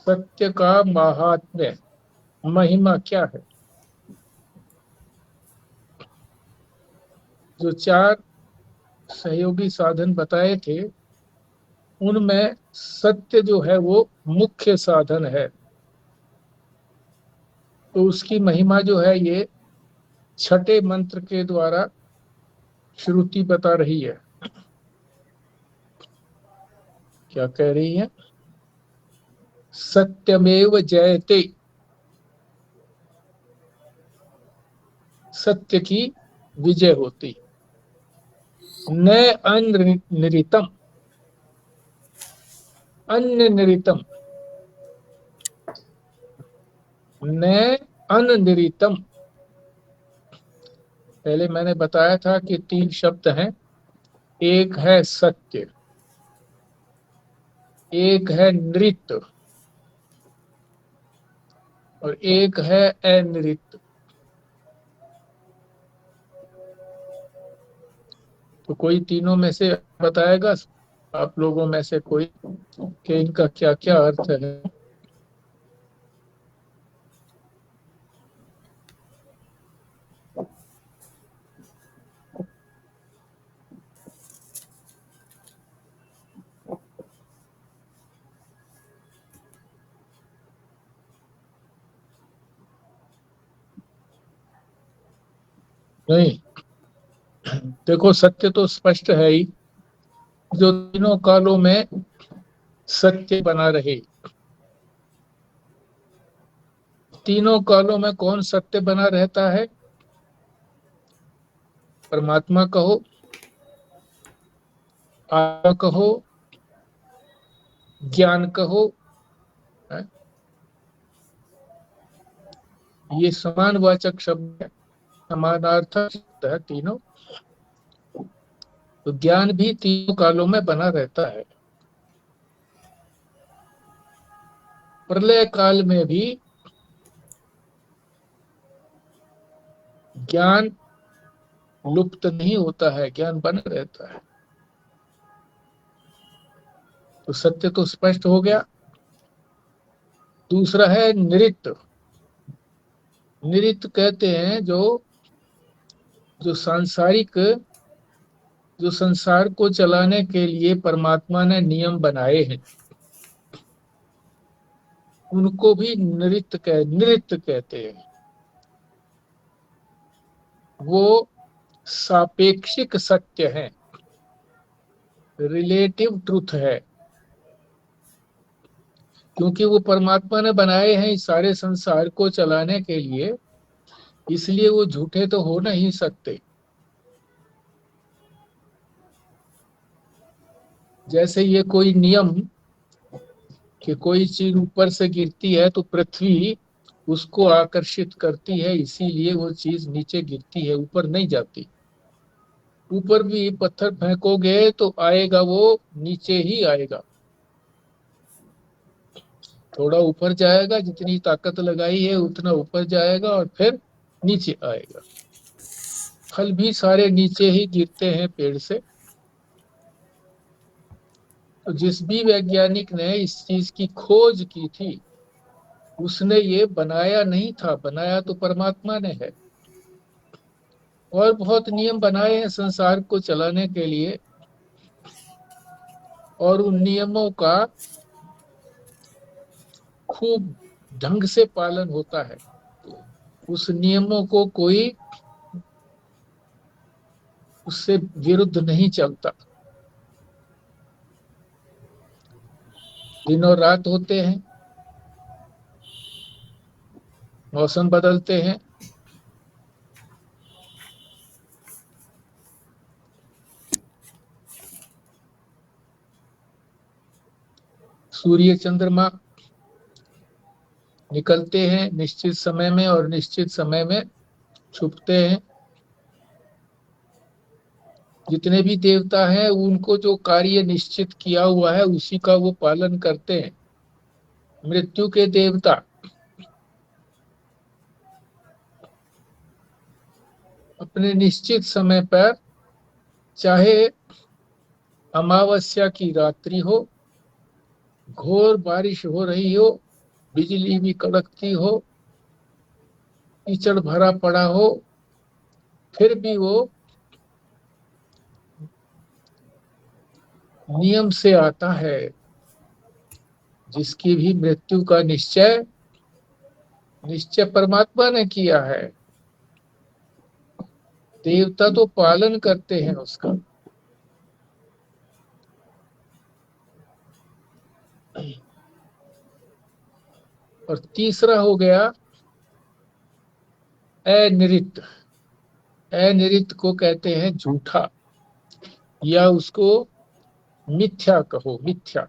सत्य का महात्म्य, महिमा क्या है? जो 4 सहयोगी साधन बताए थे उनमें सत्य जो है वो मुख्य साधन है। तो उसकी महिमा जो है ये 6ठे मंत्र के द्वारा श्रुति बता रही है। क्या कह रही है? सत्यमेव जयते, सत्य की विजय होती। न अनिरितम, अन्य निरितम, न अनिरितम। पहले मैंने बताया था कि 3 शब्द हैं। एक है सत्य, एक है नृत्य और एक है अनृत। तो कोई तीनों में से बताएगा आप लोगों में से कोई कि इनका क्या क्या अर्थ है? नहीं, देखो सत्य तो स्पष्ट है ही, जो तीनों कालों में सत्य बना रहे। तीनों कालों में कौन सत्य बना रहता है? परमात्मा कहो, आत्मा कहो, ज्ञान कहो, है? ये समानवाचक शब्द है, समानार्थक शब्द है तीनों। तो ज्ञान भी तीनों कालों में बना रहता है। प्रलय काल में भी ज्ञान लुप्त नहीं होता है, ज्ञान बना रहता है। तो सत्य तो स्पष्ट हो गया। दूसरा है नृत्य। नृत्य कहते हैं जो जो सांसारिक, जो संसार को चलाने के लिए परमात्मा ने नियम बनाए हैं, उनको भी नृत्य कहते हैं। वो सापेक्षिक सत्य है, रिलेटिव ट्रुथ है, क्योंकि वो परमात्मा ने बनाए हैं इस सारे संसार को चलाने के लिए, इसलिए वो झूठे तो हो नहीं सकते। जैसे ये कोई नियम कि कोई चीज ऊपर से गिरती है तो पृथ्वी उसको आकर्षित करती है, इसीलिए वो चीज नीचे गिरती है, ऊपर नहीं जाती। ऊपर भी पत्थर फेंकोगे तो आएगा, वो नीचे ही आएगा। थोड़ा ऊपर जाएगा, जितनी ताकत लगाई है उतना ऊपर जाएगा और फिर नीचे आएगा। फल भी सारे नीचे ही गिरते हैं पेड़ से। तो जिस भी वैज्ञानिक ने इस चीज की खोज की थी उसने ये बनाया नहीं था, बनाया तो परमात्मा ने है। और बहुत नियम बनाए हैं संसार को चलाने के लिए, और उन नियमों का खूब ढंग से पालन होता है। उस नियमों को कोई उससे विरुद्ध नहीं चलता। दिन और रात होते हैं, मौसम बदलते हैं, सूर्य चंद्रमा निकलते हैं निश्चित समय में और निश्चित समय में छुपते हैं। जितने भी देवता हैं उनको जो कार्य निश्चित किया हुआ है उसी का वो पालन करते हैं। मृत्यु के देवता अपने निश्चित समय पर, चाहे अमावस्या की रात्रि हो, घोर बारिश हो रही हो, बिजली भी कड़कती हो, कीचड़ भरा पड़ा हो, फिर भी वो नियम से आता है। जिसकी भी मृत्यु का निश्चय निश्चय परमात्मा ने किया है। देवता तो पालन करते हैं उसका। और तीसरा हो गया अनिरित। अनिरित को कहते हैं झूठा, या उसको मिथ्या कहो, मिथ्या।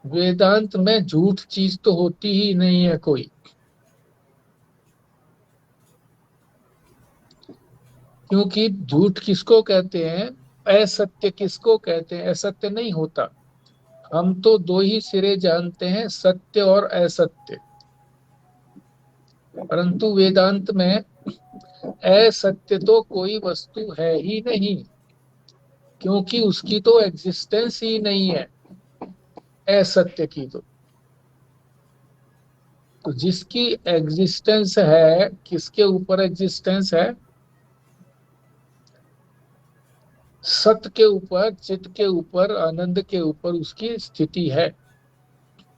वेदांत में झूठ चीज तो होती ही नहीं है कोई। क्योंकि झूठ किसको कहते हैं, असत्य किसको कहते हैं, असत्य नहीं होता। हम तो दो ही सिरे जानते हैं, सत्य और असत्य। परंतु वेदांत में असत्य तो कोई वस्तु है ही नहीं, क्योंकि उसकी तो एग्जिस्टेंस ही नहीं है असत्य की। तो जिसकी एग्जिस्टेंस है, किसके ऊपर एग्जिस्टेंस है, सत्य के ऊपर, चित्त के ऊपर, आनंद के ऊपर उसकी स्थिति है,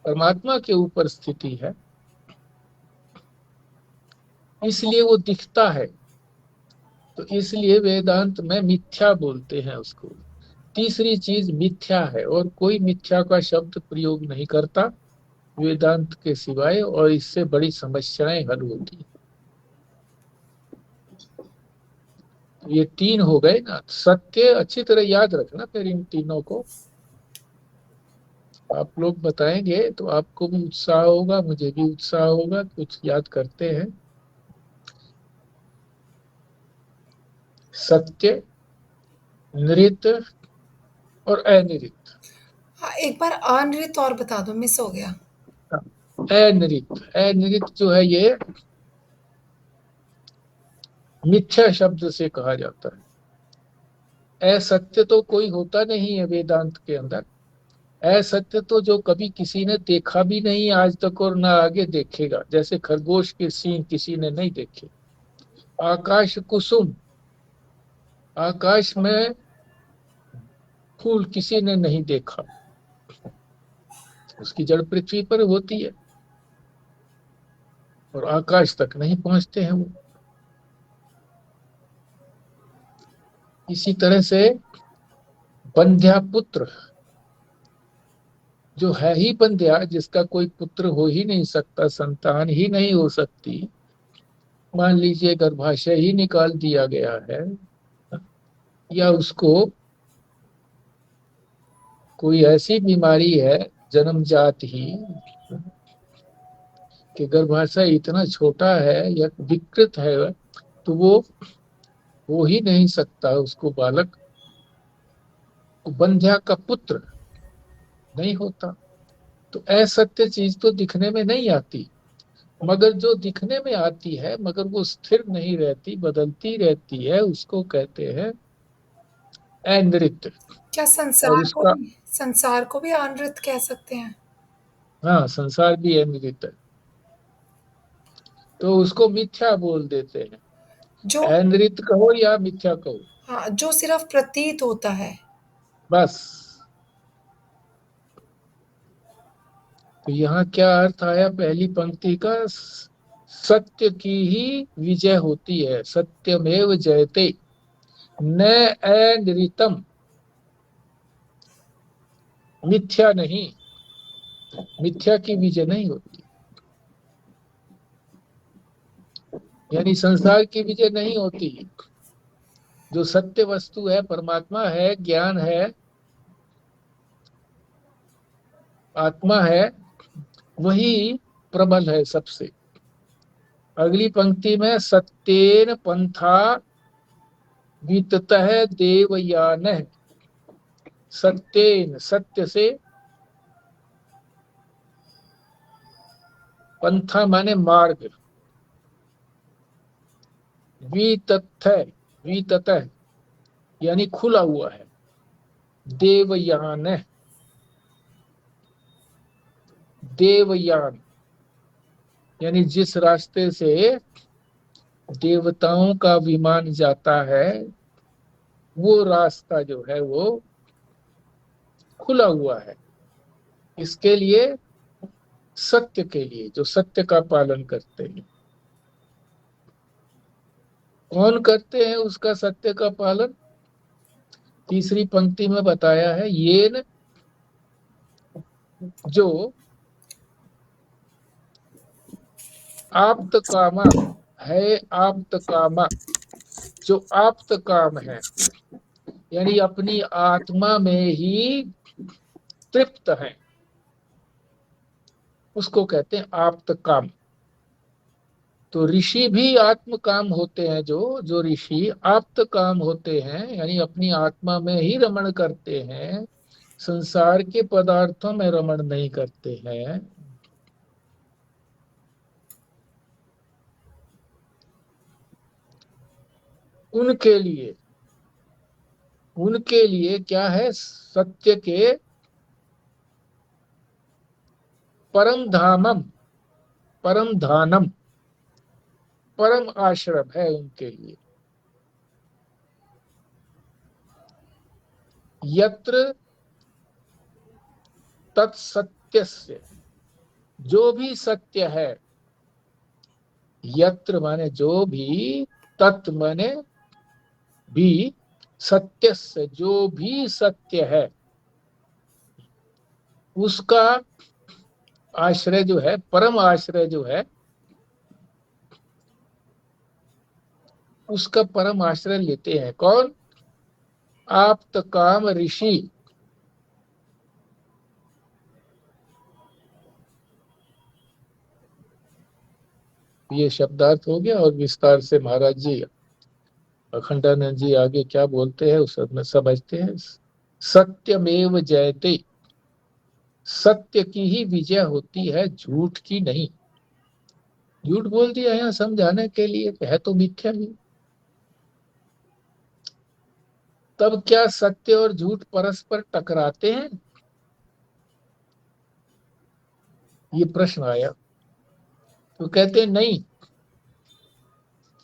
परमात्मा के ऊपर स्थिति है। इसलिए वो दिखता है। तो इसलिए वेदांत में मिथ्या बोलते हैं उसको। तीसरी चीज मिथ्या है, और कोई मिथ्या का शब्द प्रयोग नहीं करता वेदांत के सिवाय, और इससे बड़ी समस्याएं हल होती है। ये तीन हो गए ना। सत्य अच्छी तरह याद रखना फिर इन तीनों को। आप लोग बताएंगे तो आपको भी उत्साह होगा, मुझे भी उत्साह होगा। कुछ याद करते हैं। सत्य, नृत और अनृत। हाँ, एक बार अनृत और बता दो, मिस हो गया। अनृत, अनृत जो है ये मिथ्या शब्द से कहा जाता है। असत्य तो कोई होता नहीं है वेदांत के अंदर। असत्य तो जो कभी किसी ने देखा भी नहीं आज तक, और ना आगे देखेगा। जैसे खरगोश के सींग किसी ने नहीं देखे। आकाश कुसुम, आकाश में फूल किसी ने नहीं देखा। उसकी जड़ पृथ्वी पर होती है और आकाश तक नहीं पहुंचते हैं वो। इसी तरह से बंध्या पुत्र, जो है ही बंध्या, जिसका कोई पुत्र हो ही नहीं सकता, संतान ही नहीं हो सकती। मान लीजिए गर्भाशय ही निकाल दिया गया है, या उसको कोई ऐसी बीमारी है जन्मजात ही कि गर्भाशय इतना छोटा है या विकृत है, तो वो हो ही नहीं सकता उसको बालक। तो बंध्या का पुत्र नहीं होता। तो असत्य चीज तो दिखने में नहीं आती, मगर जो दिखने में आती है मगर वो स्थिर नहीं रहती, बदलती रहती है, उसको कहते हैं अनृत। क्या और उसका, संसार को भी अनृत कह सकते हैं? हाँ, संसार भी अनृत है। तो उसको मिथ्या बोल देते हैं। जो अनृत कहो या मिथ्या कहो, हाँ, जो सिर्फ प्रतीत होता है। बस। तो यहाँ क्या अर्थ आया पहली पंक्ति का, सत्य की ही विजय होती है, सत्यमेव जयते न अनृतम। मिथ्या नहीं, मिथ्या की विजय नहीं होती। यानी संसार की विजय नहीं होती। जो सत्य वस्तु है, परमात्मा है, ज्ञान है, आत्मा है, वही प्रबल है सबसे। अगली पंक्ति में सत्येन पंथा विततः देवयानः। सत्येन, सत्य से, पंथा माने मार्ग, विततः, विततः यानी खुला हुआ है, देवयान, देवयान यानी जिस रास्ते से देवताओं का विमान जाता है वो रास्ता जो है वो खुला हुआ है। इसके लिए, सत्य के लिए, जो सत्य का पालन करते हैं। कौन करते हैं उसका सत्य का पालन? तीसरी पंक्ति में बताया है, ये जो आप्त कामा है, आप्त कामा, जो आप्त काम है, यानी अपनी आत्मा में ही तृप्त है, उसको कहते हैं आप्त काम। तो ऋषि भी आत्म काम होते हैं, जो जो ऋषि आप्त काम होते हैं, यानी अपनी आत्मा में ही रमण करते हैं, संसार के पदार्थों में रमण नहीं करते हैं। उनके लिए, उनके लिए क्या है? सत्य के परम धामम, परम धानम, परम आश्रम है उनके लिए। यत्र तत्सत्यस्य, जो भी सत्य है, यत्र माने जो भी, तत् माने भी, सत्यस्य जो भी सत्य है, उसका आश्रय जो है, परम आश्रय जो है, उसका परम आश्रय लेते हैं। कौन? आप्त काम ऋषि। ये शब्दार्थ हो गया। और विस्तार से महाराज जी, अखंडानंद जी आगे क्या बोलते हैं उस में समझते हैं। सत्यमेव जयते, सत्य की ही विजय होती है, झूठ की नहीं। झूठ बोल दिया यहाँ समझाने के लिए, है तो मिथ्या ही। तब क्या सत्य और झूठ परस्पर टकराते हैं? ये प्रश्न आया। तो कहते हैं नहीं।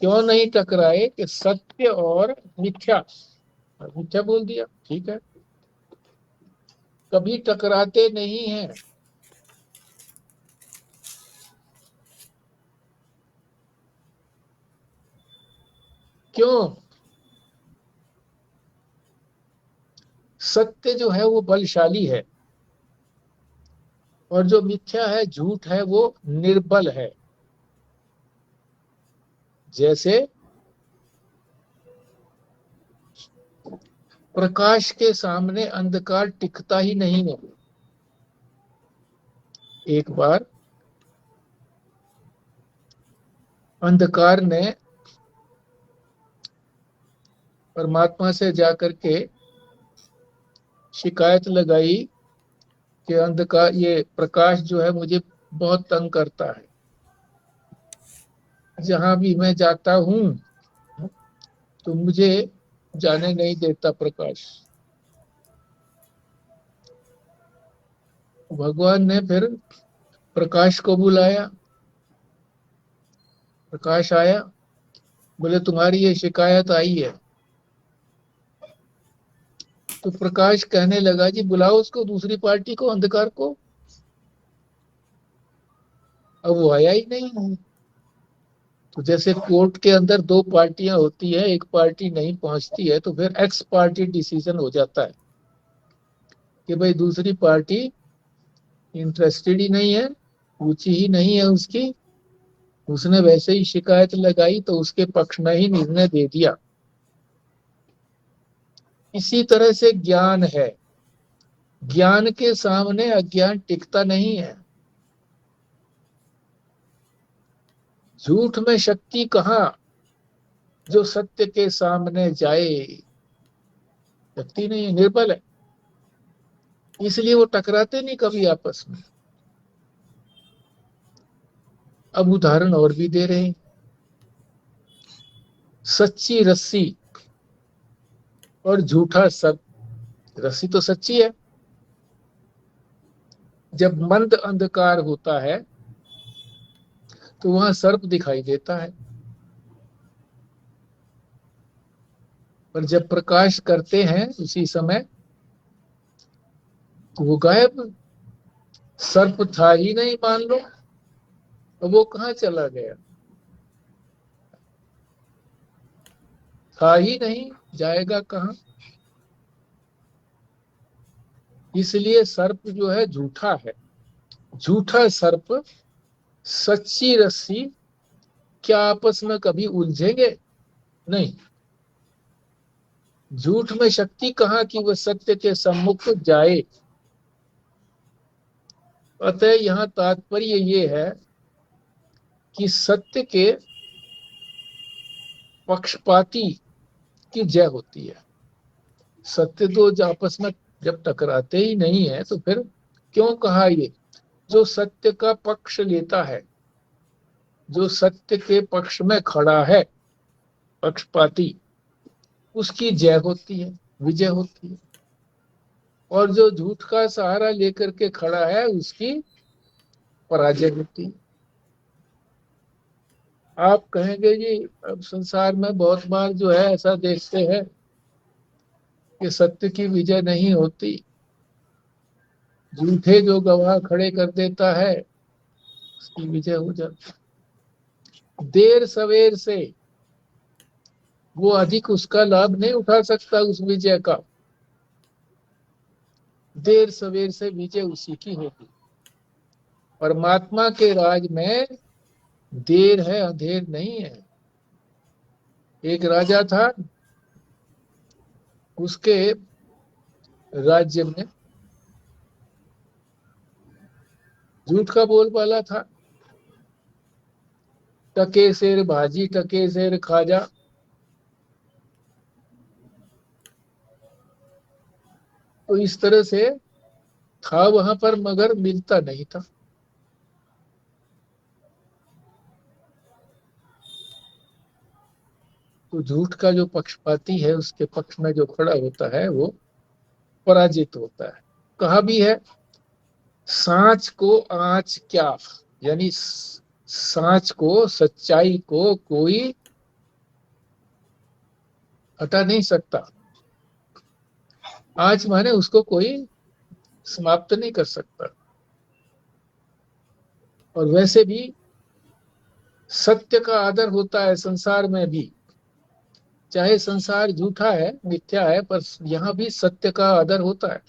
क्यों नहीं टकराए? कि सत्य और मिथ्या, मिथ्या बोल दिया, ठीक है, कभी टकराते नहीं हैं। क्यों? सत्य जो है वो बलशाली है, और जो मिथ्या है, झूठ है, वो निर्बल है। जैसे प्रकाश के सामने अंधकार टिकता ही नहीं है। एक बार अंधकार ने परमात्मा से जाकर के शिकायत लगाई कि अंधकार, ये प्रकाश जो है मुझे बहुत तंग करता है, जहां भी मैं जाता हूं तो मुझे जाने नहीं देता प्रकाश। भगवान ने फिर प्रकाश को बुलाया। प्रकाश आया, बोले तुम्हारी ये शिकायत आई है। तो प्रकाश कहने लगा, जी बुलाओ उसको, दूसरी पार्टी को, अंधकार को। अब वो आया ही नहीं। तो जैसे कोर्ट के अंदर दो पार्टियां होती है, एक पार्टी नहीं पहुंचती है, तो फिर एक्स पार्टी डिसीजन हो जाता है कि भाई दूसरी पार्टी इंटरेस्टेड ही नहीं है, रुचि ही नहीं है उसकी, उसने वैसे ही शिकायत लगाई तो उसके पक्ष में ही निर्णय दे दिया। इसी तरह से ज्ञान है, ज्ञान के सामने अज्ञान टिकता नहीं है। झूठ में शक्ति कहाँ, जो सत्य के सामने जाए? शक्ति नहीं है, निर्बल है। इसलिए वो टकराते नहीं कभी आपस में। अब उदाहरण और भी दे रहे हैं। सच्ची रस्सी और झूठा सर्प। रस्सी तो सच्ची है। जब मंद अंधकार होता है तो वहां सर्प दिखाई देता है, पर जब प्रकाश करते हैं उसी समय तो वो गायब, सर्प था ही नहीं मान लो। अब वो कहाँ चला गया, था ही नहीं, जाएगा कहाँ। इसलिए सर्प जो है झूठा है, झूठा सर्प। सच्ची रस्सी क्या आपस में कभी उलझेंगे? नहीं। झूठ में शक्ति कहाँ कि वह सत्य के सम्मुख जाए। अतः यहाँ तात्पर्य ये है कि सत्य के पक्षपाती की जय होती है। सत्य दो आपस में जब टकराते ही नहीं है तो फिर क्यों कहा ये? जो सत्य का पक्ष लेता है, जो सत्य के पक्ष में खड़ा है, पक्षपाती, उसकी जय होती है, विजय होती है। और जो झूठ का सहारा लेकर के खड़ा है उसकी पराजय होती है। आप कहेंगे जी अब संसार में बहुत बार जो है ऐसा देखते हैं कि सत्य की विजय नहीं होती, झूठे जो गवाह खड़े कर देता है उसकी विजय हो जाती है। देर सवेर से वो अधिक उसका लाभ नहीं उठा सकता उस विजय का। देर सवेर से विजय उसी की होगी। परमात्मा के राज में देर है, अंधेर नहीं है। एक राजा था, उसके राज्य में झूठ का बोलबाला था। टके शेर भाजी, टके शेर खाजा। तो इस तरह से था वहां पर, मगर मिलता नहीं था। तो झूठ का जो पक्षपाती है उसके पक्ष में जो खड़ा होता है वो पराजित होता है। कहा भी है, सांच को आंच क्या, यानी सांच को, सच्चाई को कोई हटा नहीं सकता। आंच माने उसको कोई समाप्त नहीं कर सकता। और वैसे भी सत्य का आदर होता है संसार में भी। चाहे संसार झूठा है, मिथ्या है, पर यहाँ भी सत्य का आदर होता है।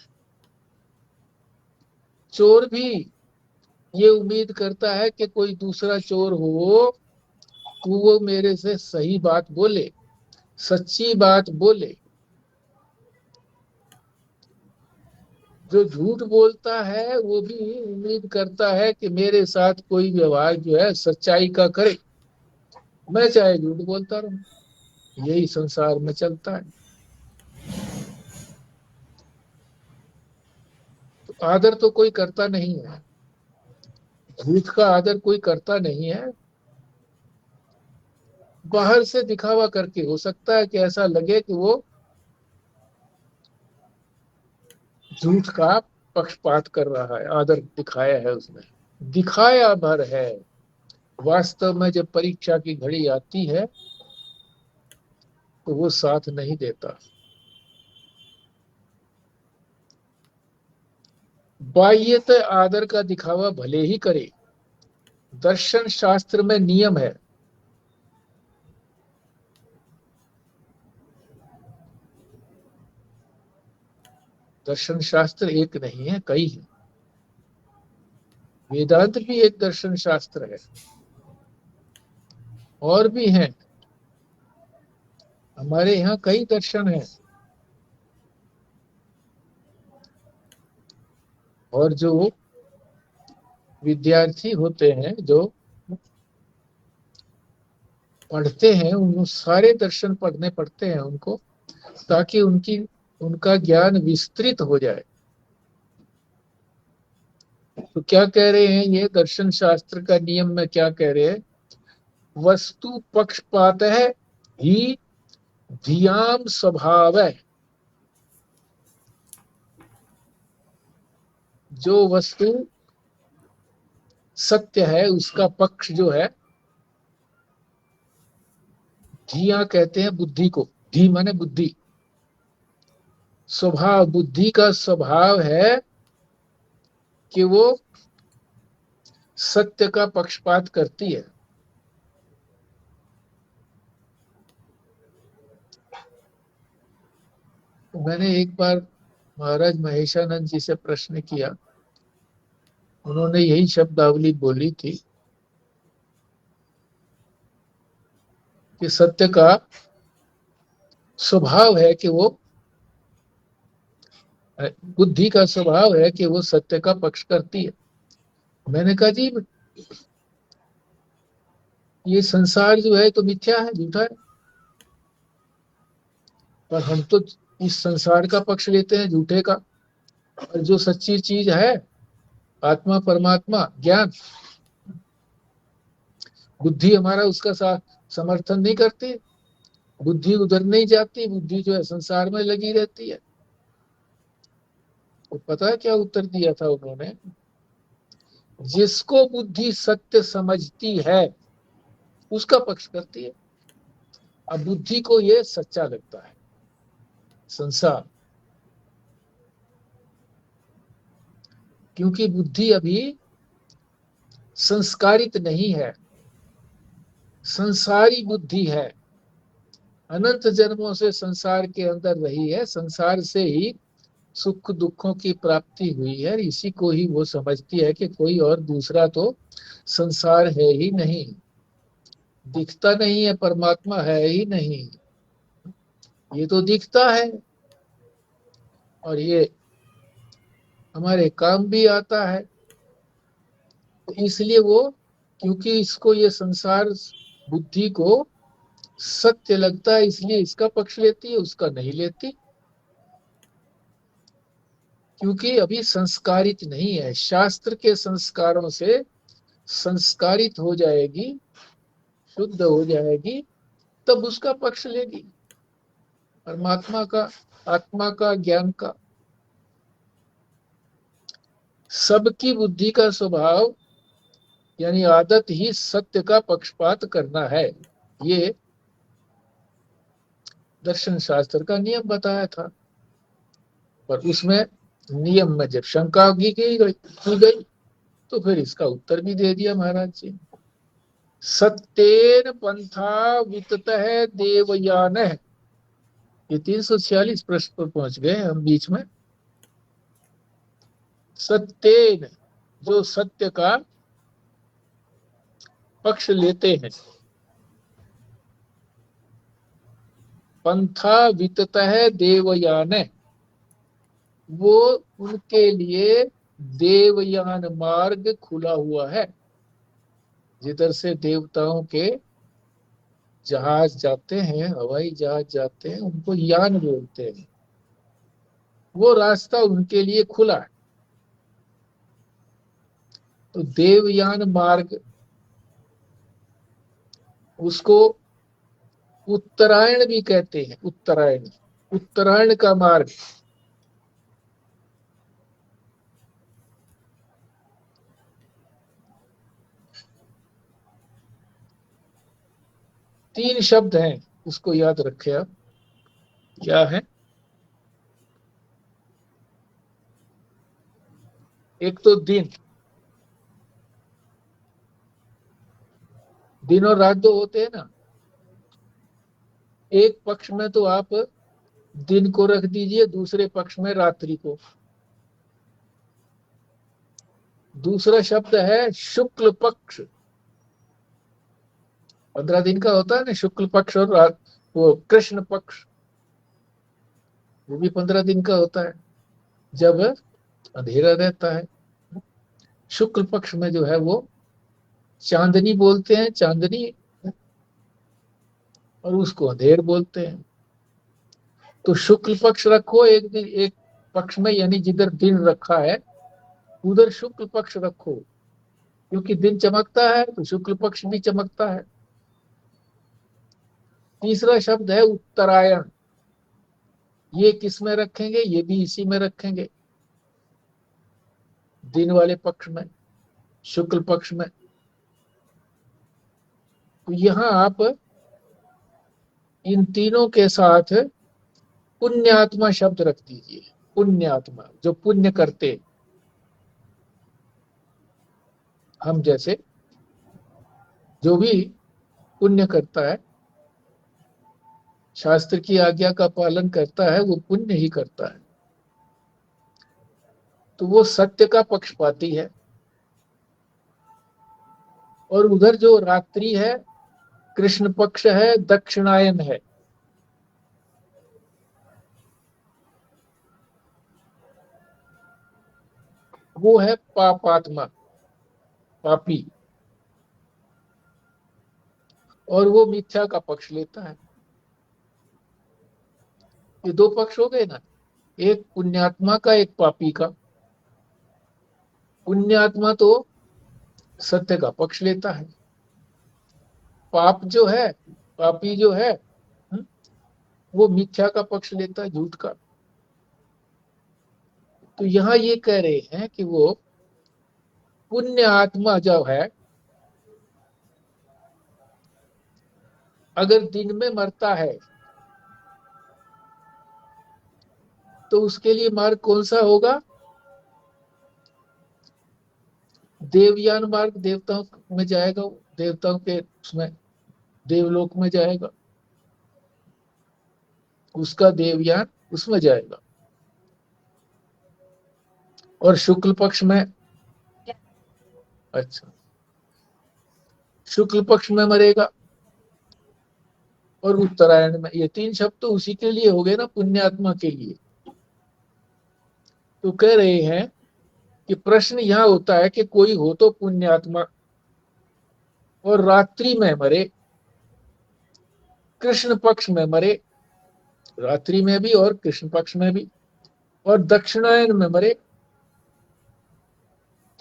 चोर भी ये उम्मीद करता है कि कोई दूसरा चोर हो तो वो मेरे से सही बात बोले, सच्ची बात बोले। जो झूठ बोलता है वो भी उम्मीद करता है कि मेरे साथ कोई व्यवहार जो है सच्चाई का करे, मैं चाहे झूठ बोलता रहूं। यही संसार में चलता है। तो आदर तो कोई करता नहीं है, झूठ का आदर कोई करता नहीं है। बाहर से दिखावा करके हो सकता है कि ऐसा लगे कि वो झूठ का पक्षपात कर रहा है, आदर दिखाया है उसने, दिखाया भर है। वास्तव में जब परीक्षा की घड़ी आती है तो वो साथ नहीं देता। बाह्यत आदर का दिखावा भले ही करे, दर्शन शास्त्र में नियम है। दर्शन शास्त्र एक नहीं है, कई है। वेदांत भी एक दर्शन शास्त्र है, और भी हैं। हमारे यहाँ कई दर्शन हैं। और जो विद्यार्थी होते हैं, जो पढ़ते हैं, उन सारे दर्शन पढ़ने पड़ते हैं उनको, ताकि उनका ज्ञान विस्तृत हो जाए। तो क्या कह रहे हैं ये दर्शन शास्त्र का नियम में, क्या कह रहे हैं? वस्तु पक्षपात है ही धियाम स्वभाव है। जो वस्तु सत्य है उसका पक्ष जो है धिया कहते हैं बुद्धि को, धी माने बुद्धि। स्वभाव, बुद्धि का स्वभाव है कि वो सत्य का पक्षपात करती है। तो मैंने एक बार महाराज महेशानंद जी से प्रश्न किया, उन्होंने यही शब्दावली बोली थी कि सत्य का स्वभाव है कि वो, बुद्धि का स्वभाव है कि वो सत्य का पक्ष करती है। मैंने कहा जी ये संसार जो है तो मिथ्या है, झूठा है, पर हम तो इस संसार का पक्ष लेते हैं, झूठे का। और जो सच्ची चीज है, आत्मा परमात्मा ज्ञान, बुद्धि हमारा उसका समर्थन नहीं करती। बुद्धि उधर नहीं जाती, बुद्धि जो है संसार में लगी रहती है। तो पता है क्या उत्तर दिया था उन्होंने? जिसको बुद्धि सत्य समझती है उसका पक्ष करती है। अब बुद्धि को ये सच्चा लगता है संसार, क्योंकि बुद्धि अभी संस्कारित नहीं है, संसारी बुद्धि है। अनंत जन्मों से संसार के अंदर रही है, संसार से ही सुख दुखों की प्राप्ति हुई है। इसी को ही वो समझती है कि कोई और दूसरा तो संसार है ही नहीं, दिखता नहीं है, परमात्मा है ही नहीं। ये तो दिखता है और ये हमारे काम भी आता है। तो इसलिए वो, क्योंकि इसको ये संसार बुद्धि को सत्य लगता है, इसलिए इसका पक्ष लेती है, उसका नहीं लेती। क्योंकि अभी संस्कारित नहीं है, शास्त्र के संस्कारों से संस्कारित हो जाएगी, शुद्ध हो जाएगी, तब उसका पक्ष लेगी, परमात्मा का, आत्मा का, ज्ञान का। सबकी बुद्धि का स्वभाव यानी आदत ही सत्य का पक्षपात करना है। ये दर्शन शास्त्र का नियम बताया था। पर उसमें नियम में जब शंका की गई तो फिर इसका उत्तर भी दे दिया महाराज जी। सत्येन पंथा विततः देवयान। ये 346 पृष्ठ पर पहुंच गए हम बीच में। सत्येन, जो सत्य का पक्ष लेते हैं, पंथा विततः देवयान, वो उनके लिए देवयान मार्ग खुला हुआ है। जिधर से देवताओं के जहाज जाते हैं, हवाई जहाज जाते हैं, उनको यान बोलते हैं। वो रास्ता उनके लिए खुला है। तो देवयान मार्ग, उसको उत्तरायण भी कहते हैं। उत्तरायण, उत्तरायण का मार्ग। तीन शब्द हैं, उसको याद रखे आप। क्या है? एक तो दिन, दिन और रात दो होते हैं ना। एक पक्ष में तो आप दिन को रख दीजिए, दूसरे पक्ष में रात्रि को। दूसरा शब्द है शुक्ल पक्ष। 15 दिन का होता है ना शुक्ल पक्ष, और रात वो कृष्ण पक्ष, वो भी 15 दिन का होता है जब अंधेरा रहता है। शुक्ल पक्ष में जो है वो चांदनी बोलते हैं, चांदनी, और उसको अंधेर बोलते हैं। तो शुक्ल पक्ष रखो एक दिन, एक पक्ष में, यानी जिधर दिन रखा है उधर शुक्ल पक्ष रखो, क्योंकि दिन चमकता है तो शुक्ल पक्ष भी चमकता है। तीसरा शब्द है उत्तरायण। ये किस में रखेंगे? ये भी इसी में रखेंगे, दिन वाले पक्ष में, शुक्ल पक्ष में। तो यहां आप इन तीनों के साथ पुण्यात्मा शब्द रख दीजिए। पुण्यात्मा, जो पुण्य करते, हम जैसे जो भी पुण्य करता है, शास्त्र की आज्ञा का पालन करता है, वो पुण्य ही करता है। तो वो सत्य का पक्षपाती है। और उधर जो रात्रि है, कृष्ण पक्ष है, दक्षिणायन है। वो है पापात्मा, पापी। और वो मिथ्या का पक्ष लेता है। ये दो पक्ष हो गए ना, एक पुण्यात्मा का, एक पापी का। पुण्यात्मा तो सत्य का पक्ष लेता है। पाप जो है, पापी जो है, हम्म, वो मिथ्या का पक्ष लेता है, झूठ का। तो यहाँ ये कह रहे हैं कि वो पुण्य आत्मा जो है, अगर दिन में मरता है तो उसके लिए मार्ग कौन सा होगा? देवयान मार्ग, देवताओं में जाएगा वो, देवताओं के उसमें, देवलोक में जाएगा, उसका देवयान उसमें जाएगा। और शुक्ल पक्ष में, अच्छा, शुक्ल पक्ष में मरेगा और उत्तरायण में। ये तीन शब्द तो उसी के लिए हो गए ना, पुण्यात्मा के लिए। तो कह रहे हैं कि प्रश्न यह होता है कि कोई हो तो पुण्यात्मा और रात्रि में मरे, कृष्ण पक्ष में मरे, रात्रि में भी और कृष्ण पक्ष में भी, और दक्षिणायन में मरे,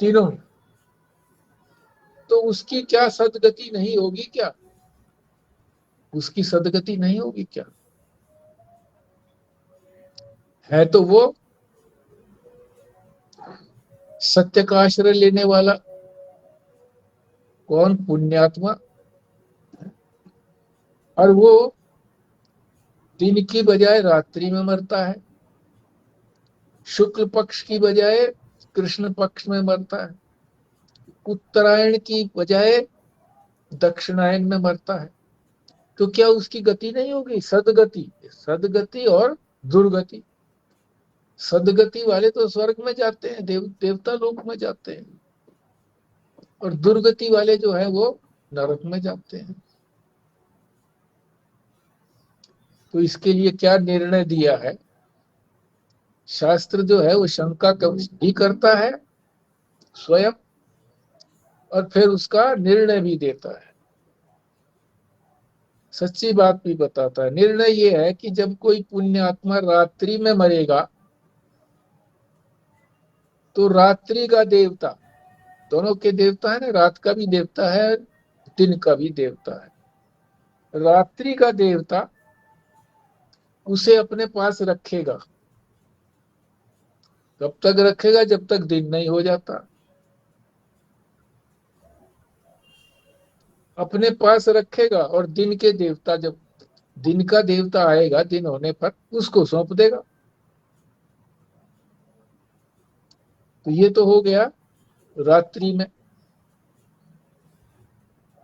तीनों। तो उसकी क्या सदगति नहीं होगी क्या? उसकी सदगति नहीं होगी क्या? है तो वो सत्य का आश्रय लेने वाला। कौन? पुण्यात्मा। और वो दिन की बजाय रात्रि में मरता है, शुक्ल पक्ष की बजाय कृष्ण पक्ष में मरता है, उत्तरायण की बजाय दक्षिणायन में मरता है। तो क्या उसकी गति नहीं होगी? सदगति, सदगति और दुर्गति। सदगति वाले तो स्वर्ग में जाते हैं, देवता लोक में जाते हैं, और दुर्गति वाले जो है वो नरक में जाते हैं। तो इसके लिए क्या निर्णय दिया है? शास्त्र जो है वो शंका भी करता है स्वयं, और फिर उसका निर्णय भी देता है, सच्ची बात भी बताता है। निर्णय ये है कि जब कोई पुण्यात्मा रात्रि में मरेगा तो रात्रि का देवता, दोनों के देवता है ना, रात का भी देवता है, दिन का भी देवता है। रात्रि का देवता उसे अपने पास रखेगा। कब तक रखेगा? जब तक दिन नहीं हो जाता। अपने पास रखेगा, और दिन के देवता, जब दिन का देवता आएगा, दिन होने पर उसको सौंप देगा। तो ये तो हो गया रात्रि में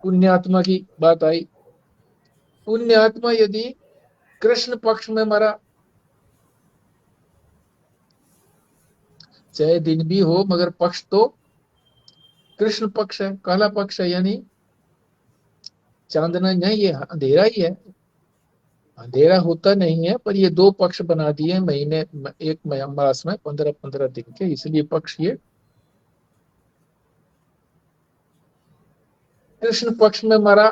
पुण्यात्मा की बात आई। पुण्यात्मा यदि कृष्ण पक्ष में मरा, चाहे दिन भी हो मगर पक्ष तो कृष्ण पक्ष है, काला पक्ष है, यानी चांदना नहीं, ये अंधेरा ही है। अंधेरा होता नहीं है, पर ये दो पक्ष बना दिए महीने, एक मास में 15-15 दिन के, इसलिए पक्ष ये। कृष्ण पक्ष में मरा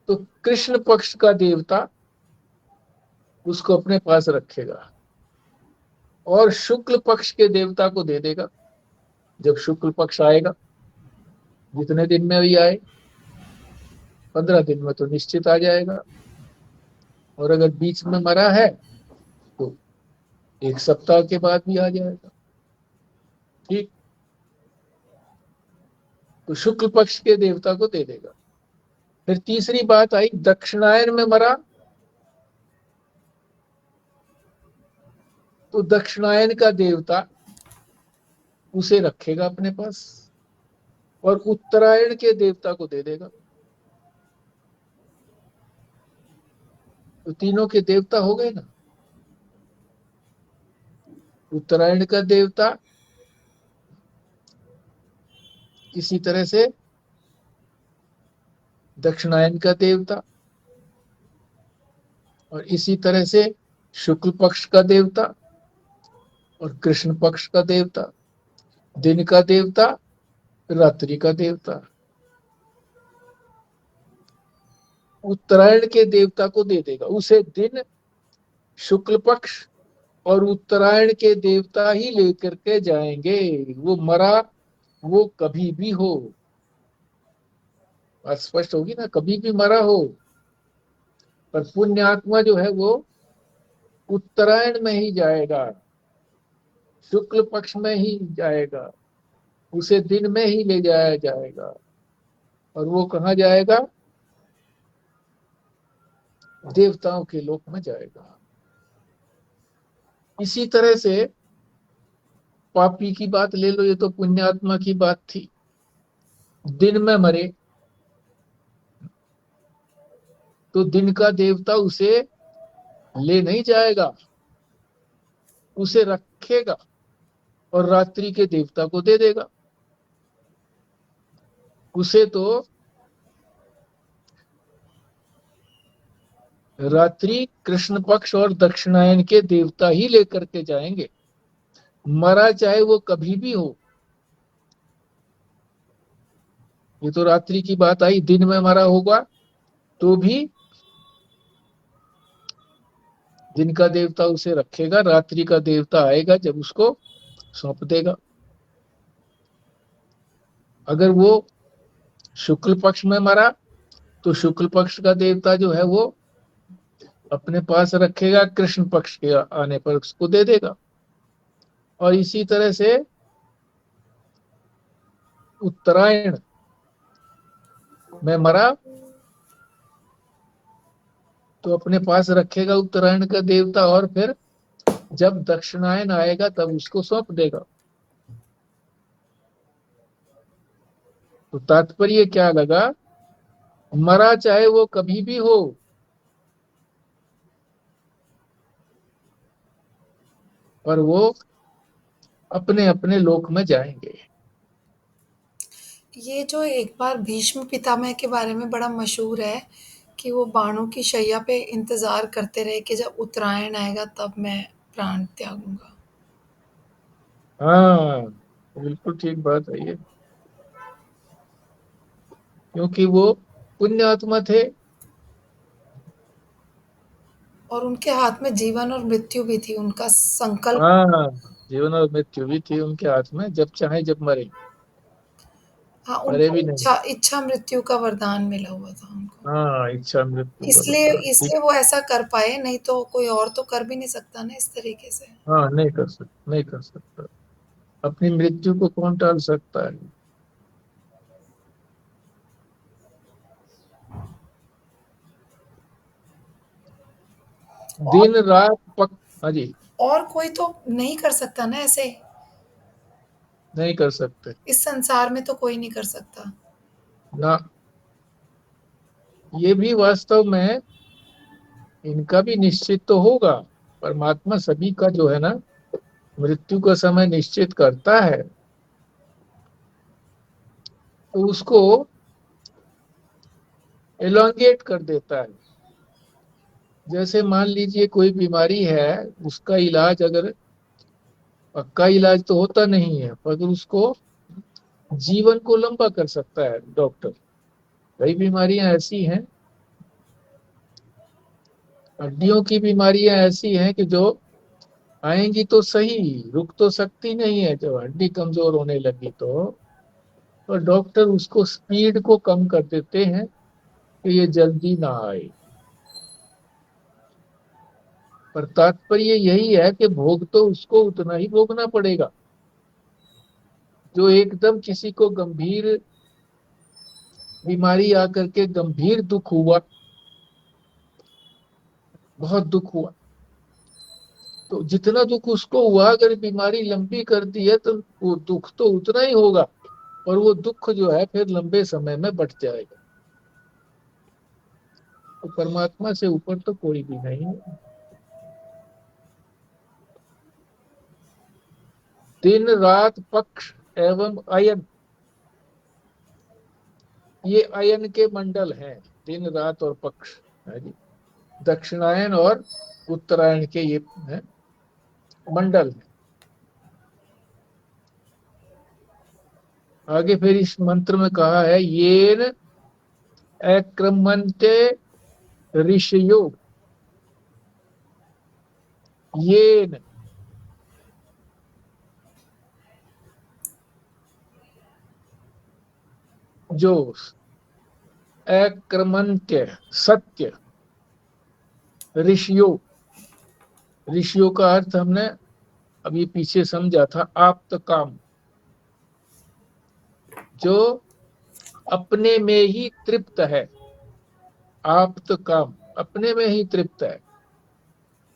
तो कृष्ण पक्ष का देवता उसको अपने पास रखेगा और शुक्ल पक्ष के देवता को दे देगा। जब शुक्ल पक्ष आएगा, जितने दिन में भी आए, 15 दिन में तो निश्चित आ जाएगा। और अगर बीच में मरा है तो 1 सप्ताह के बाद भी आ जाएगा। ठीक। तो शुक्ल पक्ष के देवता को दे देगा। फिर तीसरी बात आई, दक्षिणायन में मरा तो दक्षिणायन का देवता उसे रखेगा अपने पास और उत्तरायण के देवता को दे देगा। तो तीनों के देवता हो गए ना। उत्तरायण का देवता, इसी तरह से दक्षिणायन का देवता, और इसी तरह से शुक्ल पक्ष का देवता और कृष्ण पक्ष का देवता, दिन का देवता, रात्रि का देवता। उत्तरायण के देवता को दे देगा, उसे दिन, शुक्ल पक्ष और उत्तरायण के देवता ही लेकर के जाएंगे। वो मरा वो कभी भी हो, बात स्पष्ट होगी ना, कभी भी मरा हो, पर पुण्य आत्मा जो है वो उत्तरायण में ही जाएगा, शुक्ल पक्ष में ही जाएगा, उसे दिन में ही ले जाया जाएगा। और वो कहाँ जाएगा? देवताओं के लोक में जाएगा। इसी तरह से पापी की बात ले लो, ये तो पुण्यात्मा की बात थी। दिन में मरे तो दिन का देवता उसे ले नहीं जाएगा, उसे रखेगा और रात्रि के देवता को दे देगा। उसे तो रात्रि, कृष्ण पक्ष और दक्षिणायन के देवता ही लेकर के जाएंगे, मरा चाहे वो कभी भी हो। ये तो रात्रि की बात आई, दिन में मरा होगा तो भी दिन का देवता उसे रखेगा, रात्रि का देवता आएगा जब उसको सौंप देगा। अगर वो शुक्ल पक्ष में मरा तो शुक्ल पक्ष का देवता जो है वो अपने पास रखेगा, कृष्ण पक्ष के आने पर उसको दे देगा। और इसी तरह से उत्तरायण में मरा तो अपने पास रखेगा उत्तरायण का देवता, और फिर जब दक्षिणायन आएगा तब उसको सौंप देगा। तो तात्पर्य क्या लगा? मरा चाहे वो कभी भी हो, पर वो अपने अपने लोक में जाएंगे। ये जो एक बार भीष्म पितामह के बारे में बड़ा मशहूर है कि वो बाणों की शैया पे इंतजार करते रहे कि जब उत्तरायण आएगा तब मैं प्राण त्यागूंगा। हाँ, बिल्कुल ठीक बात है ये, क्योंकि वो पुण्य आत्मा थे। और उनके हाथ में जीवन और मृत्यु भी थी, उनका संकल्प। हाँ, जीवन और मृत्यु भी थी उनके हाथ में, जब चाहे जब मरे, हाँ, मरे उनको भी नहीं। इच्छा इच्छा मृत्यु का वरदान मिला हुआ था उनको। हाँ, इच्छा मृत्यु का इसलिए वरदान, ठीक। इसलिए वो ऐसा कर पाए, नहीं तो कोई और तो कर भी नहीं सकता ना इस तरीके से। हाँ, नहीं कर सकता, नहीं कर सकता। अपनी मृत्यु को कौन टाल सकता है? और दिन रात हाँ जी, और कोई तो नहीं कर सकता ना ऐसे। नहीं कर सकते इस संसार में तो कोई नहीं कर सकता। ना। ये भी वास्तव में इनका भी निश्चित तो होगा, परमात्मा सभी का जो है ना मृत्यु का समय निश्चित करता है, तो उसको एलोंगेट कर देता है। जैसे मान लीजिए कोई बीमारी है, उसका इलाज अगर, पक्का इलाज तो होता नहीं है, पर उसको जीवन को लंबा कर सकता है डॉक्टर। कई बीमारियां ऐसी हैं, हड्डियों की बीमारियां ऐसी हैं कि जो आएंगी तो सही, रुक तो सकती नहीं है। जब हड्डी कमजोर होने लगी तो डॉक्टर उसको स्पीड को कम कर देते हैं कि ये जल्दी ना आए। पर तात्पर्य यही है कि भोग तो उसको उतना ही भोगना पड़ेगा। जो एकदम किसी को गंभीर बीमारी आकर के गंभीर दुख हुआ, बहुत दुख हुआ, तो जितना दुख उसको हुआ, अगर बीमारी लंबी कर दी है तो वो दुख तो उतना ही होगा, और वो दुख जो है फिर लंबे समय में बढ़ जाएगा। तो परमात्मा से ऊपर तो कोई भी नहीं है। दिन रात पक्ष एवं अयन, ये अयन के मंडल हैं, दिन रात और पक्ष है जी, दक्षिणायन और उत्तरायण के ये है मंडल है। आगे फिर इस मंत्र में कहा है, येन अक्रमन्ते ऋषयो, येन जो अक्रमन्त्य सत्य, ऋषियों, ऋषियों का अर्थ हमने अभी पीछे समझा था, आप्त काम, जो अपने में ही तृप्त है, आप्त काम अपने में ही तृप्त है,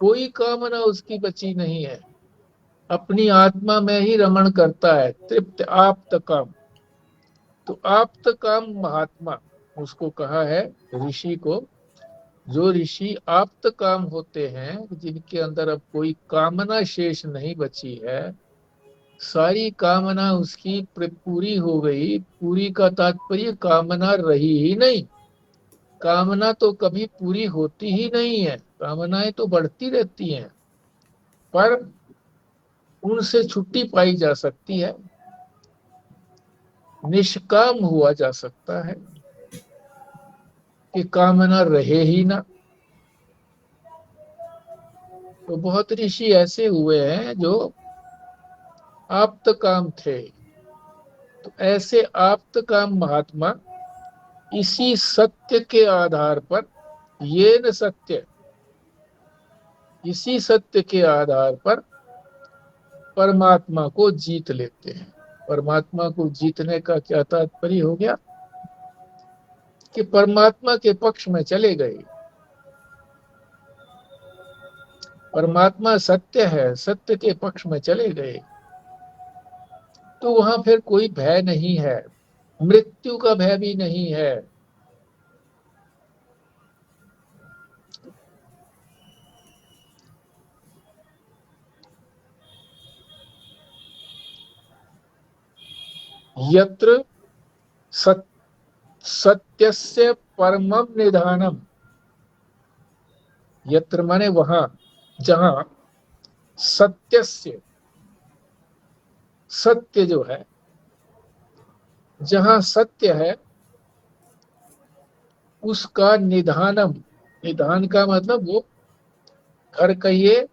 कोई कामना उसकी बची नहीं है, अपनी आत्मा में ही रमण करता है, तृप्त आप्त काम। तो आप्त काम महात्मा उसको कहा है, ऋषि को। जो ऋषि आप्त काम होते हैं, जिनके अंदर अब कोई कामना शेष नहीं बची है, सारी कामना उसकी पूरी हो गई, पूरी का तात्पर्य कामना रही ही नहीं, कामना तो कभी पूरी होती ही नहीं है, कामनाएं तो बढ़ती रहती हैं, पर उनसे छुट्टी पाई जा सकती है, निष्काम हुआ जा सकता है कि कामना रहे ही ना। तो बहुत ऋषि ऐसे हुए हैं जो आप्त काम थे। तो ऐसे आप्त काम महात्मा इसी सत्य के आधार पर, ये न सत्य, इसी सत्य के आधार पर परमात्मा को जीत लेते हैं। परमात्मा को जीतने का क्या तात्पर्य हो गया कि परमात्मा के पक्ष में चले गए। परमात्मा सत्य है, सत्य के पक्ष में चले गए, तो वहां फिर कोई भय नहीं है, मृत्यु का भय भी नहीं है। यत्र सत्यस्य परमम निधानम, यत्र माने वहां, जहां सत्यस्य, सत्य जो है, जहां सत्य है उसका निधानम, निधान का मतलब वो घर कहिए,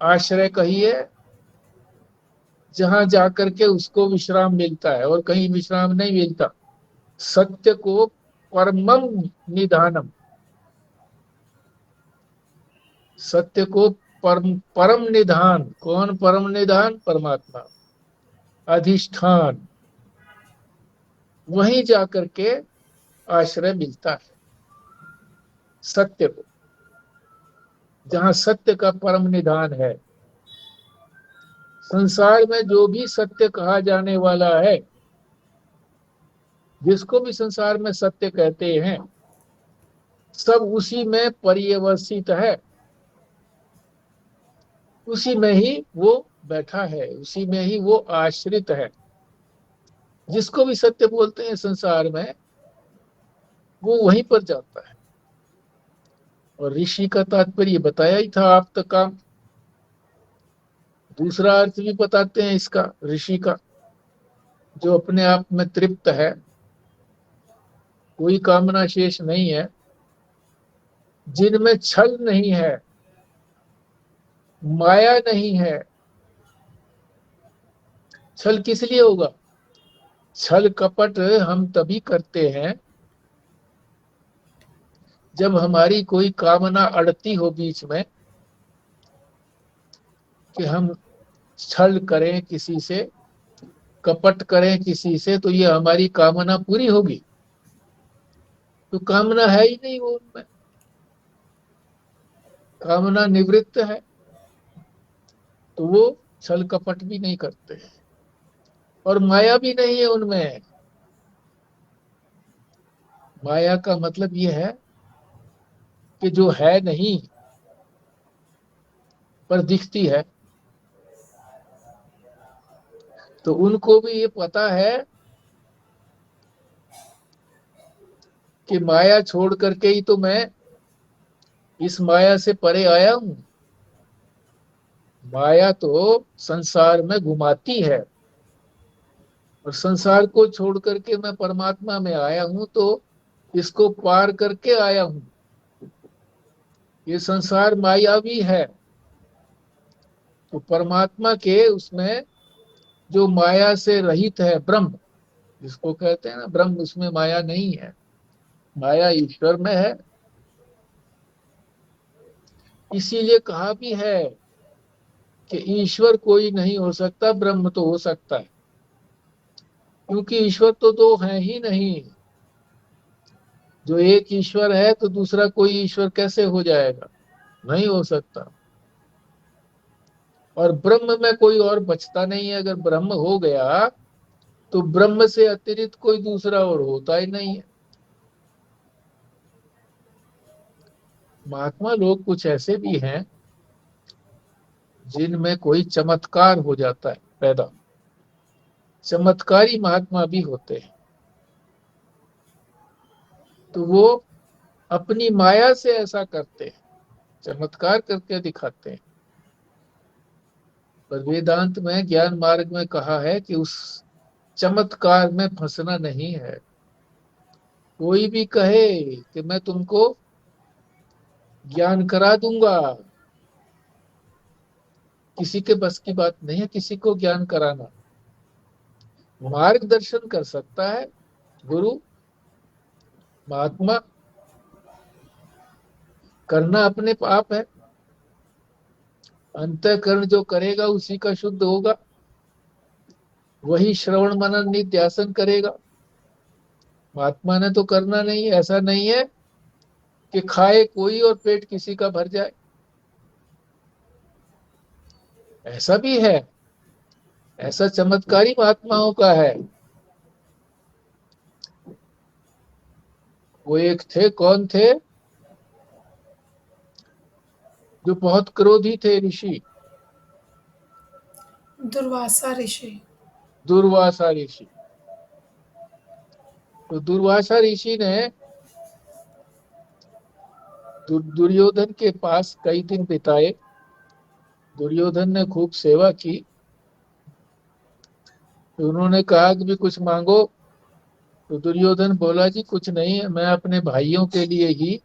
आश्रय कहिए, जहां जाकर के उसको विश्राम मिलता है, और कहीं विश्राम नहीं मिलता। सत्य को परमम निधानम, सत्य को परम निधान, कौन परम निधान? परमात्मा, अधिष्ठान, वहीं जाकर के आश्रय मिलता है सत्य को, जहां सत्य का परम निधान है। संसार में जो भी सत्य कहा जाने वाला है, जिसको भी संसार में सत्य कहते हैं, सब उसी में पर्यवसित है, उसी में ही वो बैठा है, उसी में ही वो आश्रित है। जिसको भी सत्य बोलते हैं संसार में, वो वहीं पर जाता है। और ऋषि का तात्पर्य बताया ही था, आप्त काम। दूसरा अर्थ भी बताते हैं इसका ऋषि का, जो अपने आप में तृप्त है, कोई कामना शेष नहीं है, जिनमें छल नहीं है, माया नहीं है। छल किस लिए होगा? छल कपट हम तभी करते हैं जब हमारी कोई कामना अड़ती हो बीच में, कि हम छल करें किसी से, कपट करें किसी से, तो ये हमारी कामना पूरी होगी? तो कामना है ही नहीं वो उनमें, कामना निवृत्त है। तो वो छल कपट भी नहीं करते और माया भी नहीं है उनमें। माया का मतलब ये है कि जो है नहीं पर दिखती है। तो उनको भी ये पता है कि माया छोड़ करके ही तो मैं इस माया से परे आया हूं। माया तो संसार में घुमाती है और संसार को छोड़ करके मैं परमात्मा में आया हूं, तो इसको पार करके आया हूं। ये संसार मायावी है, तो परमात्मा के उसमें जो माया से रहित है ब्रह्म, जिसको कहते हैं ना ब्रह्म, उसमें माया नहीं है। माया ईश्वर में है। इसीलिए कहा भी है कि ईश्वर कोई नहीं हो सकता, ब्रह्म तो हो सकता है। क्योंकि ईश्वर तो दो है ही नहीं। जो एक ईश्वर है तो दूसरा कोई ईश्वर कैसे हो जाएगा? नहीं हो सकता। और ब्रह्म में कोई और बचता नहीं है। अगर ब्रह्म हो गया तो ब्रह्म से अतिरिक्त कोई दूसरा और होता ही नहीं है। महात्मा लोग कुछ ऐसे भी हैं जिनमें कोई चमत्कार हो जाता है पैदा। चमत्कारी महात्मा भी होते हैं। तो वो अपनी माया से ऐसा करते हैं, चमत्कार करके दिखाते हैं। पर वेदांत में, ज्ञान मार्ग में कहा है कि उस चमत्कार में फंसना नहीं है। कोई भी कहे कि मैं तुमको ज्ञान करा दूंगा, किसी के बस की बात नहीं है किसी को ज्ञान कराना। मार्गदर्शन कर सकता है गुरु, महात्मा। करना अपने आप है। अंतःकरण जो करेगा उसी का शुद्ध होगा। वही श्रवण मनन निध्यासन करेगा। महात्मा ने तो करना नहीं है। ऐसा नहीं है कि खाए कोई और पेट किसी का भर जाए। ऐसा भी है। ऐसा चमत्कारी महात्माओं का है। वो एक थे, कौन थे? जो बहुत क्रोधी थे ऋषि, दुर्वासा ऋषि। दुर्वासा ऋषि। तो दुर्वासा ऋषि ने दुर्योधन के पास कई दिन बिताए। दुर्योधन ने खूब सेवा की। तो उन्होंने कहा कि भी कुछ मांगो। तो दुर्योधन बोला, जी कुछ नहीं है, मैं अपने भाइयों के लिए ही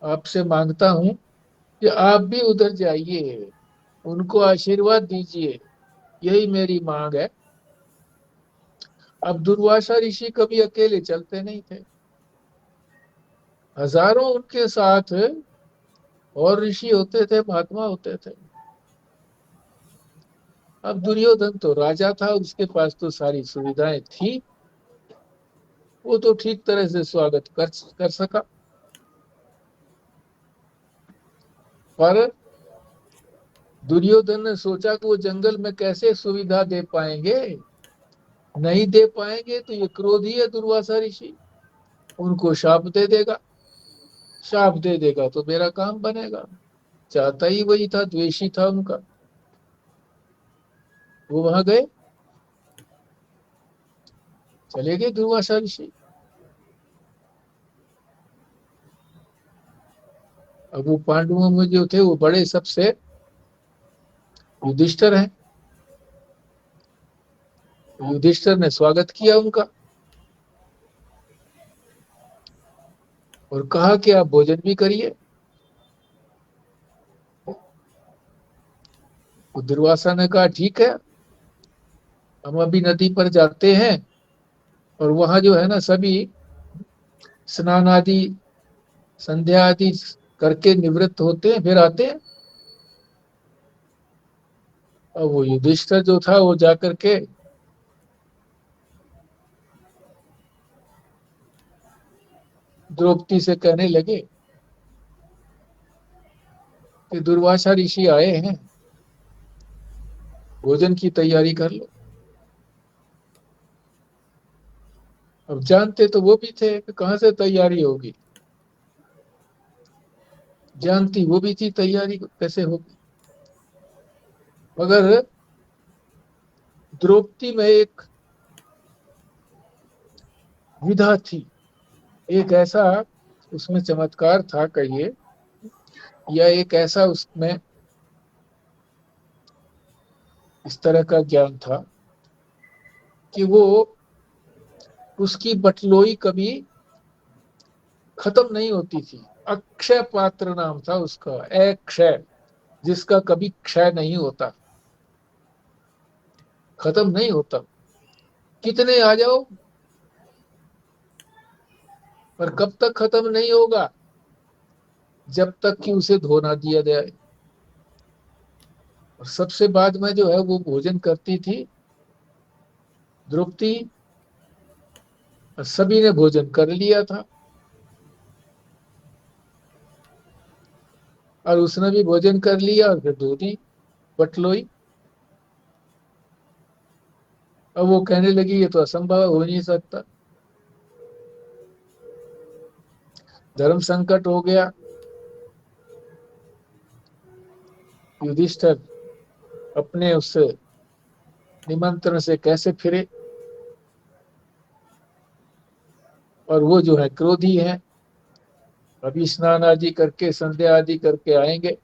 आपसे मांगता हूं कि आप भी उधर जाइए, उनको आशीर्वाद दीजिए, यही मेरी मांग है। अब दुर्वासा ऋषि कभी अकेले चलते नहीं थे। हजारों उनके साथ और ऋषि होते थे, महात्मा होते थे। अब दुर्योधन तो राजा था, उसके पास तो सारी सुविधाएं थी। वो तो ठीक तरह से स्वागत कर सका। पर दुर्योधन ने सोचा कि वो जंगल में कैसे सुविधा दे पाएंगे। नहीं दे पाएंगे तो ये क्रोधी है दुर्वासा ऋषि, उनको शाप दे देगा। शाप दे देगा तो मेरा काम बनेगा। चाहता ही वही था, द्वेषी था उनका। वो वहां गए, चले गए दुर्वासा ऋषि। अब वो पांडवों में जो थे वो बड़े सबसे युधिष्ठिर हैं। युधिष्ठिर ने स्वागत किया उनका और कहा कि आप भोजन भी करिए। तो दुर्वासा ने कहा ठीक है, हम अभी नदी पर जाते हैं और वहां जो है ना सभी स्नान आदि, संध्या आदि करके निवृत्त होते हैं, फिर आते हैं। अब वो युधिष्ठिर जो था वो जाकर के द्रौपदी से कहने लगे कि दुर्वासा ऋषि आए हैं भोजन की तैयारी कर लो। अब जानते तो वो भी थे कि कहाँ से तैयारी होगी, जानती वो भी थी तैयारी कैसे होगी। मगर द्रौपदी में एक विधा थी, एक ऐसा उसमें चमत्कार था कहिए, या एक ऐसा उसमें इस तरह का ज्ञान था कि वो उसकी बटलोई कभी खत्म नहीं होती थी। अक्षय पात्र नाम था उसका, अक्षय, जिसका कभी क्षय नहीं होता, खत्म नहीं होता। कितने आ जाओ, पर कब तक खत्म नहीं होगा, जब तक कि उसे धो ना दिया जाए। और सबसे बाद में जो है वो भोजन करती थी द्रौपदी, और सभी ने भोजन कर लिया था और उसने भी भोजन कर लिया और फिर धो दी बटलोई। अब वो कहने लगी ये तो असंभव हो नहीं सकता, धर्म संकट हो गया, युधिष्ठिर अपने उस निमंत्रण से कैसे फिरे, और वो जो है क्रोधी है, अभी स्नान आदि करके संध्या आदि करके आएंगे।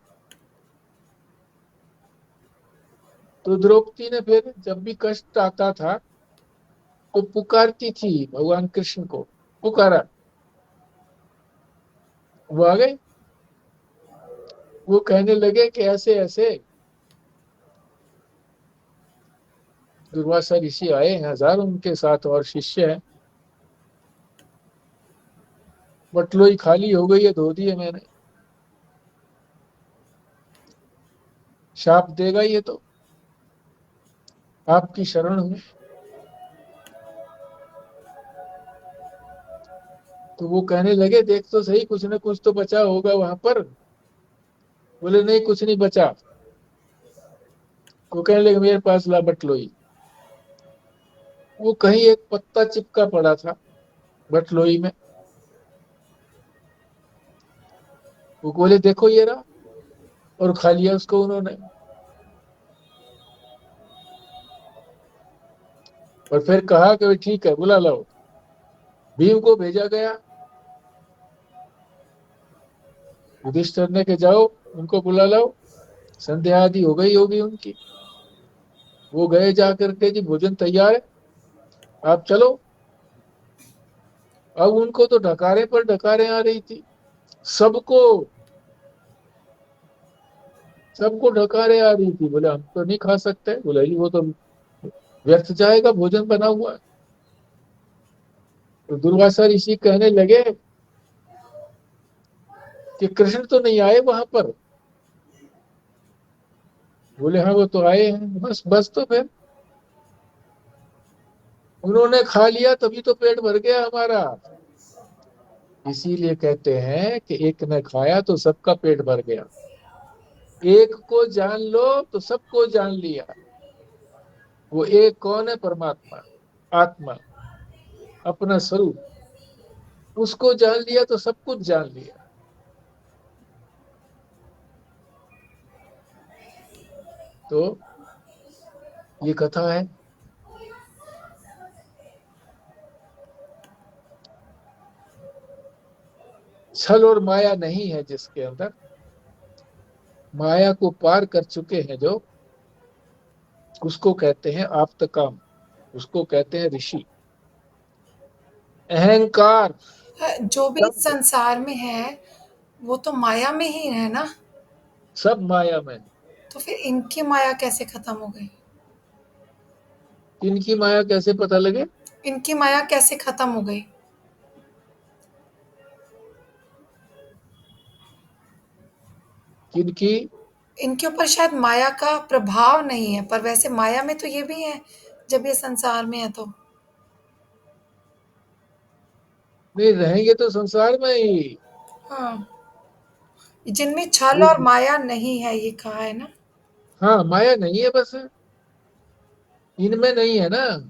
तो द्रौपदी ने फिर जब भी कष्ट आता था तो पुकारती थी भगवान कृष्ण को, पुकारा, वो आ गए। वो कहने लगे कि ऐसे ऐसे दुर्वासा ऋषि आए हैं, 1000 उनके साथ और शिष्य हैं, बटलोई खाली हो गई है, धो दी है मैंने, शाप देगा ये तो, आपकी शरण हूं। तो वो कहने लगे देख तो सही, कुछ न कुछ तो बचा होगा वहां पर। बोले नहीं, कुछ नहीं बचा। वो कहने लगे मेरे पास ला बटलोई। वो कहीं एक पत्ता चिपका पड़ा था बटलोई में, वो बोले देखो ये रहा, और खा लिया उसको उन्होंने। और फिर कहा कि ठीक है बुला लाओ। भीम को भेजा गया युधिष्ठिर ने कि जाओ उनको बुला लाओ, संध्या आदि हो गई होगी उनकी। वो गए जा करके जी भोजन तैयार है, आप चलो। अब उनको तो ढकारे पर ढकारे आ रही थी, सबको सबको ढकारे आ रही थी। बोले हम तो नहीं खा सकते, बोले वो तो व्यर्थ जाएगा, भोजन बना हुआ है। तो दुर्वासा ऋषि कहने लगे कि कृष्ण तो नहीं आए वहां पर। बोले हाँ वो तो आए हैं, बस बस तो फिर उन्होंने खा लिया तभी तो पेट भर गया हमारा। इसीलिए कहते हैं कि एक ने खाया तो सबका पेट भर गया, एक को जान लो तो सबको जान लिया। वो एक कौन है? परमात्मा, आत्मा, अपना स्वरूप, उसको जान लिया तो सब कुछ जान लिया। तो ये कथा है। छल और माया नहीं है जिसके अंदर, माया को पार कर चुके हैं जो, उसको कहते हैं आप्तकाम, उसको कहते हैं ऋषि। अहंकार, जो भी इस सब संसार में है, वो तो माया में ही है ना? सब माया में। तो फिर इनकी माया कैसे खत्म हो गई? इनकी माया कैसे पता लगे? इनकी माया कैसे खत्म हो गई? किनकी? इनके ऊपर शायद माया का प्रभाव नहीं है, पर वैसे माया में तो ये भी है, जब ये संसार में है तो। नहीं रहेंगे तो संसार में ही। हाँ, जिनमें छल ये, और माया नहीं है, ये कहा है ना? हाँ माया नहीं है बस, इनमें नहीं है ना।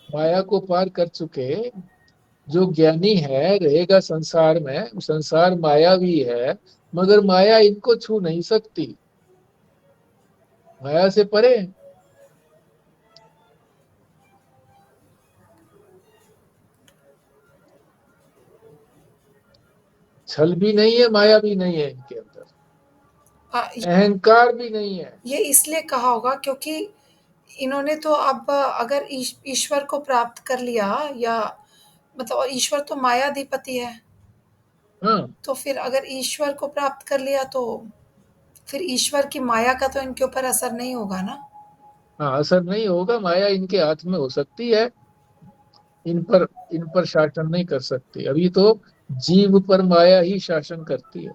माया को पार कर चुके जो ज्ञानी है रहेगा संसार में, संसार मायावी है, मगर माया इनको छू नहीं सकती, माया से परे। छल भी नहीं है, माया भी नहीं है इनके अंदर, अहंकार भी नहीं है। ये इसलिए कहा होगा क्योंकि इन्होंने तो अब अगर ईश्वर को प्राप्त कर लिया, या मतलब, और ईश्वर तो मायाधिपति है, हाँ तो फिर अगर ईश्वर को प्राप्त कर लिया तो फिर ईश्वर की माया का तो इनके ऊपर असर नहीं होगा ना। हाँ, असर नहीं होगा, माया इनके हाथ में हो सकती है, इन पर शासन नहीं कर सकती। अभी तो जीव पर माया ही शासन करती है,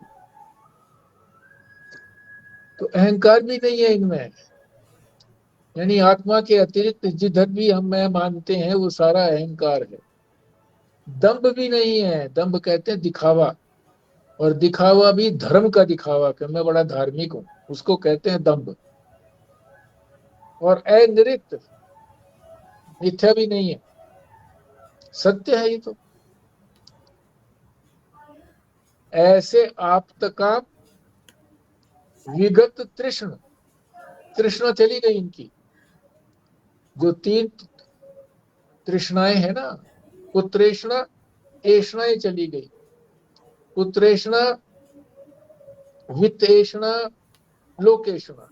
तो अहंकार भी नहीं है इनमें। यानी आत्मा के अतिरिक्त जिधर भी हम मैं मानते हैं वो सारा अहंकार है। दंभ भी नहीं है, दंभ कहते हैं दिखावा, और दिखावा भी धर्म का दिखावा कि मैं बड़ा धार्मिक हूं, उसको कहते हैं दंभ। और अनिरिक्त मिथ्या भी नहीं है, सत्य है ये तो। ऐसे आप्तकाम विगत तृष्ण, तृष्णा चली गई इनकी, जो तीन तृष्णाएं है ना, पुत्रेष्णा एष्णाएं चली गई। पुत्रेष्णा, वित्तेष्णा, लोकेष्णा,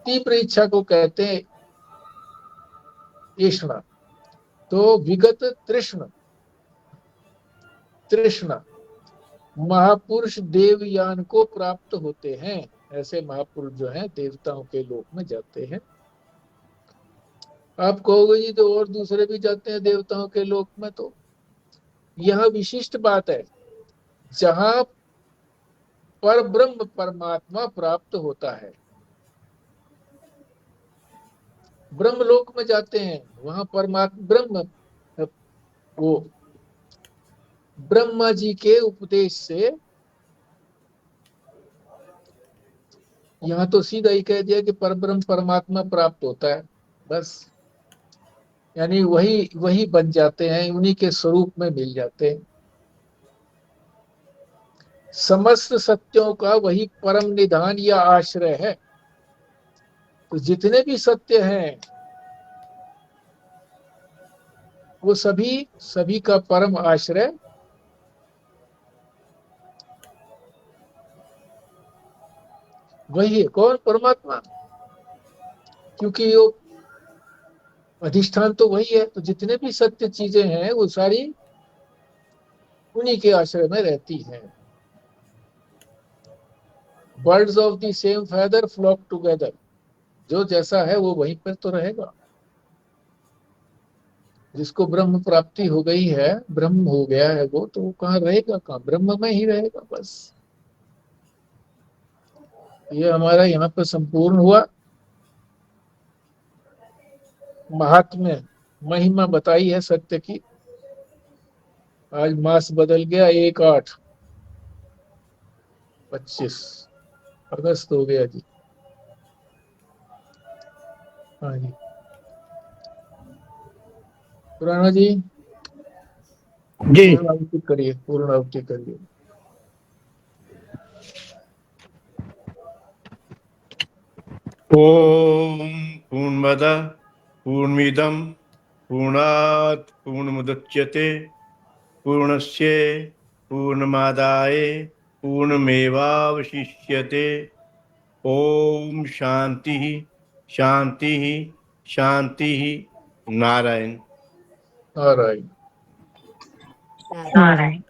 तीव्र इच्छा को कहते हैं एष्णा। तो विगत तृष्ण, तृष्णा महापुरुष देवयान को प्राप्त होते हैं। ऐसे महापुरुष जो हैं देवताओं के लोक में जाते हैं। आप कहोगे जी तो और दूसरे भी जाते हैं देवताओं के लोक में, तो यह विशिष्ट बात है जहां पर ब्रह्म परमात्मा प्राप्त होता है, ब्रह्म लोक में जाते हैं, वहां परमात्मा ब्रह्म, वो ब्रह्मा जी के उपदेश से, यहाँ तो सीधा ही कह दिया कि परब्रह्म परमात्मा प्राप्त होता है, बस। यानी वही वही बन जाते हैं, उन्हीं के स्वरूप में मिल जाते हैं। समस्त सत्यों का वही परम निधान या आश्रय है। तो जितने भी सत्य हैं वो सभी सभी का परम आश्रय वही है। कौन? परमात्मा, क्योंकि वो अधिष्ठान तो वही है। तो जितने भी सत्य चीजें हैं वो सारी उन्हीं के आश्रय में रहती हैं। Birds of the same feather flock together, जो जैसा है वो वहीं पर तो रहेगा। जिसको ब्रह्म प्राप्ति हो गई है, ब्रह्म हो गया है वो, तो वो कहाँ रहेगा? कहाँ? ब्रह्म में ही रहेगा बस। ये हमारा यहाँ पर संपूर्ण हुआ। महात्म्य महिमा बताई है सत्य की। आज मास बदल गया, 1/8/25 अगस्त हो गया जी। हाँ जी, पुराना जी जी। पूर्ण आहुति करिए, पूर्ण आहुति करिए। ओम पूर्णमदः पूर्णमिदं पूर्णात् पूर्णमुदच्यते पूर्णस्य पूर्णमादाय पूर्णमेवावशिष्यते। ओम शांति शांति शांति। नारायण नारायण। नारायण।